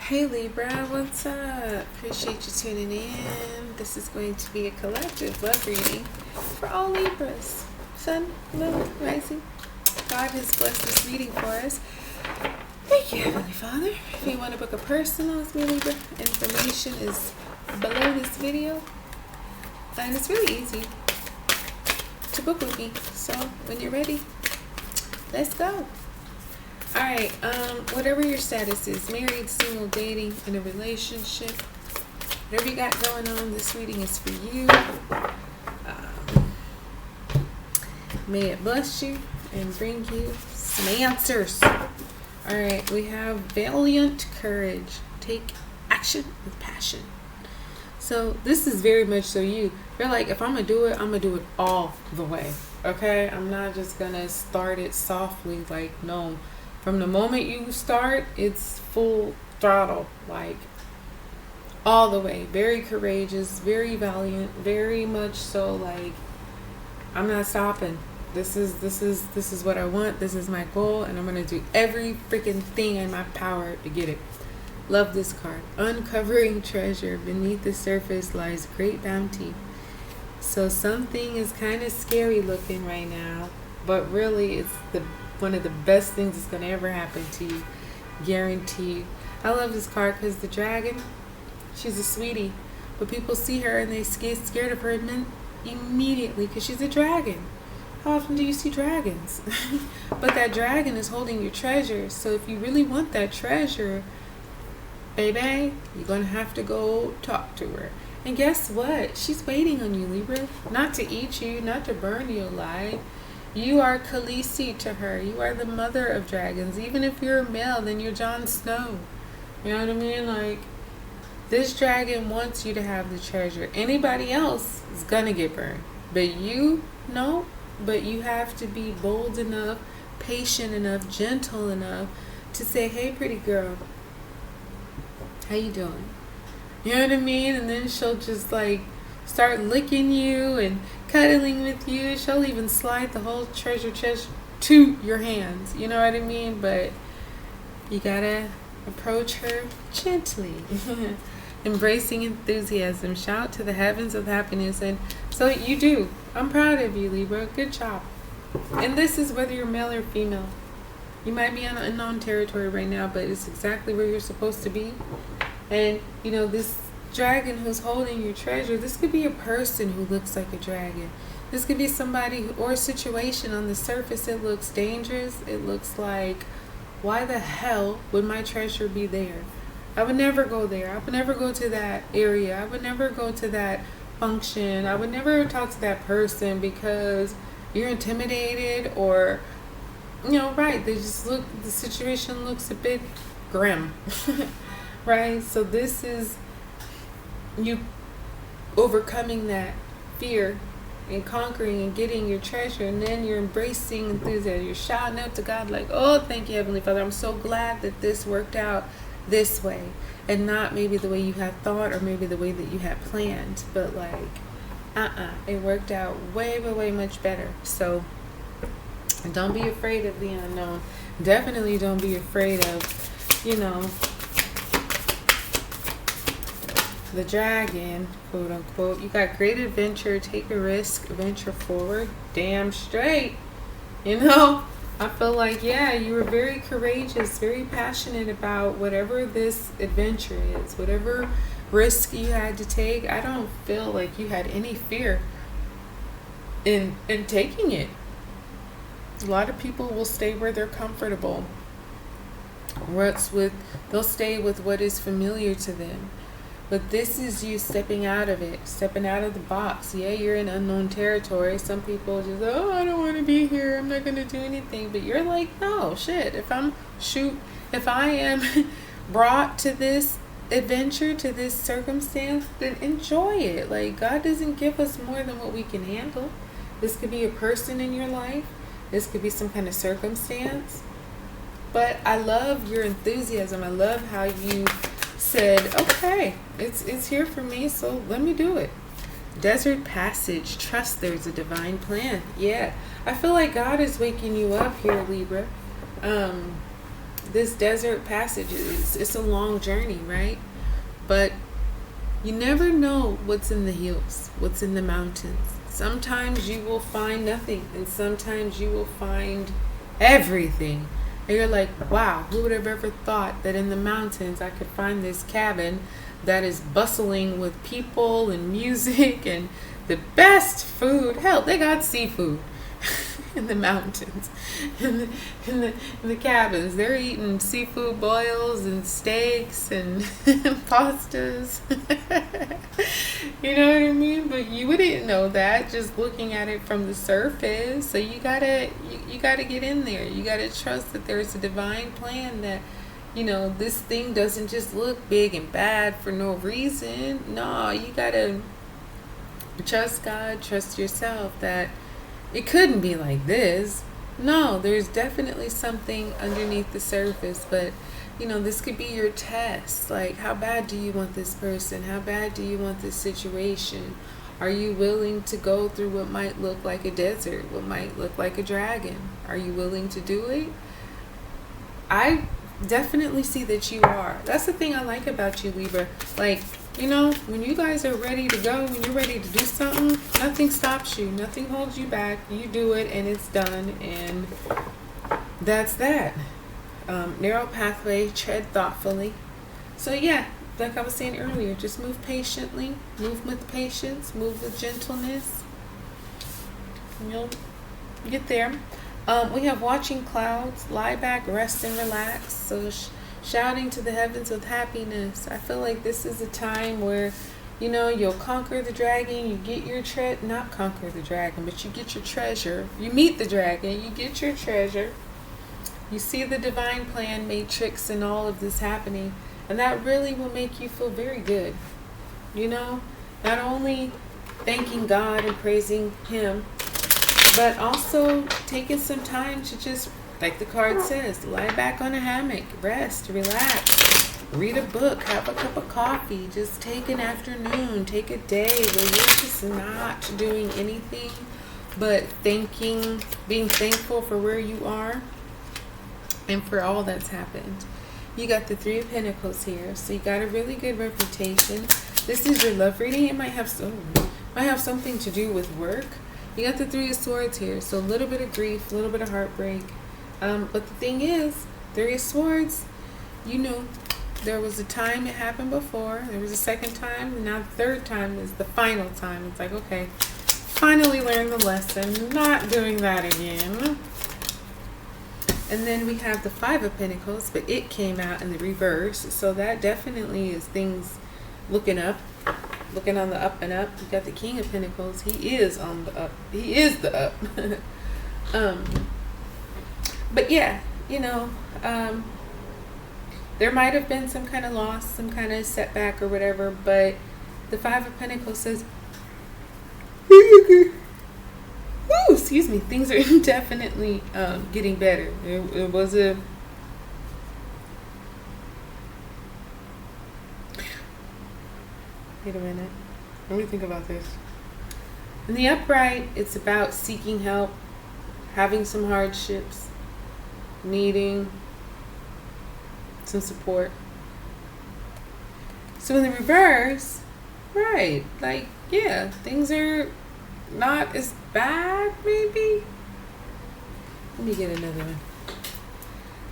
Hey Libra, what's up? Appreciate you tuning in. This is going to be a collective love reading for all Libras. Sun, moon, rising. God has blessed this reading for us. Thank you, Heavenly Father. If you want to book a personal with me, Libra, information is below this video. And it's really easy to book with me. So when you're ready, let's go. Alright, whatever your status is, married, single, dating, in a relationship, whatever you got going on, this reading is for you. May it bless you and bring you some answers. Alright, we have valiant courage. Take action with passion. So this is very much so you. You're like, if I'm going to do it, I'm going to do it all the way. Okay? I'm not just going to start it softly. Like, no. From the moment you start, it's full throttle, like all the way. Very courageous, very valiant, very much so like I'm not stopping. This is what I want. This is my goal, and I'm gonna do every freaking thing in my power to get it. Love this card. Uncovering treasure. Beneath the surface lies great bounty. So something is kind of scary looking right now, but really it's one of the best things that's going to ever happen to you. Guaranteed. I love this card because the dragon, she's a sweetie. But people see her and they get scared of her immediately because she's a dragon. How often do you see dragons? But that dragon is holding your treasure. So if you really want that treasure, baby, you're going to have to go talk to her. And guess what? She's waiting on you, Libra. Not to eat you, not to burn you alive. You are Kahleesi to her. You are the mother of dragons. Even if you're a male, then you're Jon Snow. You know what I mean? Like, this dragon wants you to have the treasure. Anybody else is gonna get burned. But you, no. But you have to be bold enough, patient enough, gentle enough to say, hey, pretty girl, how you doing? You know what I mean? And then she'll just like start licking you and cuddling with you. She'll even slide the whole treasure chest to your hands. You know what I mean? But you gotta approach her gently. Embracing enthusiasm. Shout to the heavens of happiness. And so you do. I'm proud of you, Libra. Good job. And this is whether you're male or female. You might be on unknown territory right now, but it's exactly where you're supposed to be. And, you know, this dragon who's holding your treasure, this could be a person who looks like a dragon. This could be somebody or a situation on the surface. It looks dangerous. It looks like, why the hell would my treasure be there? I would never go there. I would never go to that area. I would never go to that function. I would never talk to that person because you're intimidated or, you know, right. They just look, the situation looks a bit grim. Right? So this is you overcoming that fear and conquering and getting your treasure, and then you're embracing enthusiasm. You're shouting out to God like, oh, thank you, Heavenly Father. I'm so glad that this worked out this way and not maybe the way you had thought or maybe the way that you had planned, but like, it worked out way, way, way much better. So don't be afraid of the unknown. Definitely don't be afraid of, you know, the dragon, quote unquote. You got great adventure, take a risk, venture forward. Damn straight. You know, I feel like, yeah, you were very courageous, very passionate about whatever this adventure is, whatever risk you had to take. I don't feel like you had any fear in taking it. A lot of people will stay where they're comfortable. They'll stay with what is familiar to them. But this is you stepping out of it, stepping out of the box. Yeah, you're in unknown territory. Some people just, oh, I don't want to be here. I'm not going to do anything. But you're like, no, shit. If I am brought to this adventure, to this circumstance, then enjoy it. Like, God doesn't give us more than what we can handle. This could be a person in your life. This could be some kind of circumstance. But I love your enthusiasm. I love how you said, okay, it's here for me, so let me do it. Desert passage. Trust there's a divine plan. Yeah, I feel like God is waking you up here, Libra. this desert passage, it's a long journey, right? But you never know what's in the hills, what's in the mountains. Sometimes you will find nothing, and sometimes you will find everything. And you're like, wow, who would have ever thought that in the mountains I could find this cabin that is bustling with people and music and the best food. Hell, they got seafood in the mountains, in the cabins. They're eating seafood boils and steaks and pastas. You know what I mean? But you wouldn't know that just looking at it from the surface. So you gotta get in there. You gotta trust that there's a divine plan, that this thing doesn't just look big and bad for no reason. No, you gotta trust God, trust yourself, that it couldn't be like this. No, there's definitely something underneath the surface, but this could be your test. Like, how bad do you want this person? How bad do you want this situation? Are you willing to go through what might look like a desert, what might look like a dragon? Are you willing to do it? I definitely see that you are. That's the thing I like about you, Libra. Like, when you guys are ready to go, when you're ready to do something, nothing stops you. Nothing holds you back. You do it and it's done. And that's that. Narrow pathway, tread thoughtfully. So yeah, like I was saying earlier, just move patiently, move with patience, move with gentleness. You'll get there. We have watching clouds, lie back, rest and relax. So shouting to the heavens with happiness. I feel like this is a time where, you'll conquer the dragon, you get your not conquer the dragon, but you get your treasure. You meet the dragon, you get your treasure. You see the divine plan matrix and all of this happening, and that really will make you feel very good. Not only thanking God and praising Him, but also taking some time to just, like the card says, lie back on a hammock, rest, relax, read a book, have a cup of coffee, just take an afternoon, take a day where you're just not doing anything but being thankful for where you are and for all that's happened. You got the Three of Pentacles here, so you got a really good reputation. This is your love reading. It might have something to do with work. You got the Three of Swords here, so a little bit of grief, a little bit of heartbreak. But the thing is, Three of Swords, there was a time it happened before, there was a second time, and now the third time is the final time. It's like, okay, finally learned the lesson, not doing that again. And then we have the Five of Pentacles, but it came out in the reverse. So that definitely is things looking up, looking on the up and up. You got the King of Pentacles. He is on the up. He is the up. But yeah, there might have been some kind of loss, some kind of setback or whatever. But the Five of Pentacles says, woo, excuse me, things are definitely getting better. It was a wait a minute, let me think about this. In the upright, it's about seeking help, having some hardships, needing some support. So in the reverse, right, like, yeah, things are not as bad, maybe. Let me get another one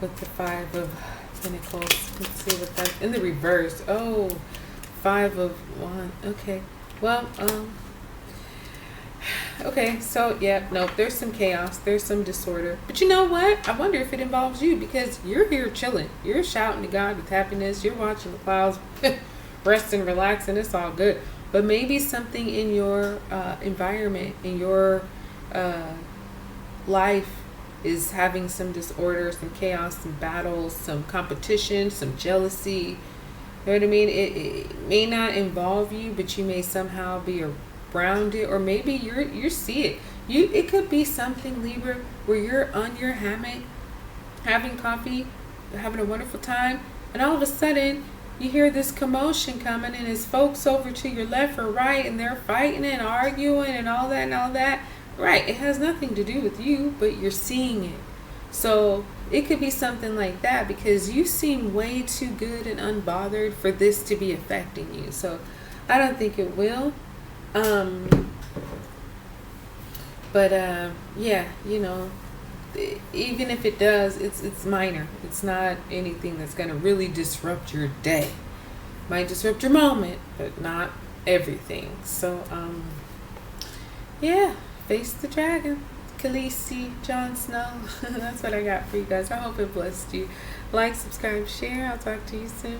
with the Five of Pentacles. Let's see what that's in the reverse. Oh, Five of Wands. Okay, well, okay, so yeah, nope, there's some chaos, there's some disorder, but you know what, I wonder if it involves you, because you're here chilling, you're shouting to God with happiness, you're watching the clouds resting, relaxing, it's all good. But maybe something in your environment, in your life, is having some disorder, some chaos, some battles, some competition, some jealousy. You know what I mean? It may not involve you, but you may somehow be around it, or maybe you see it. It could be something, Libra, where you're on your hammock, having coffee, having a wonderful time, and all of a sudden you hear this commotion coming, and it's folks over to your left or right, and they're fighting and arguing and all that and all that. Right, it has nothing to do with you, but you're seeing it. So it could be something like that, because you seem way too good and unbothered for this to be affecting you. So I don't think it will. Yeah, you know, even if it does, it's minor. It's not anything that's going to really disrupt your day. Might disrupt your moment, but not everything. So yeah, face the dragon. Kahleesi, Jon Snow. That's what I got for you guys. I hope it blessed you. Like, subscribe, share. I'll talk to you soon.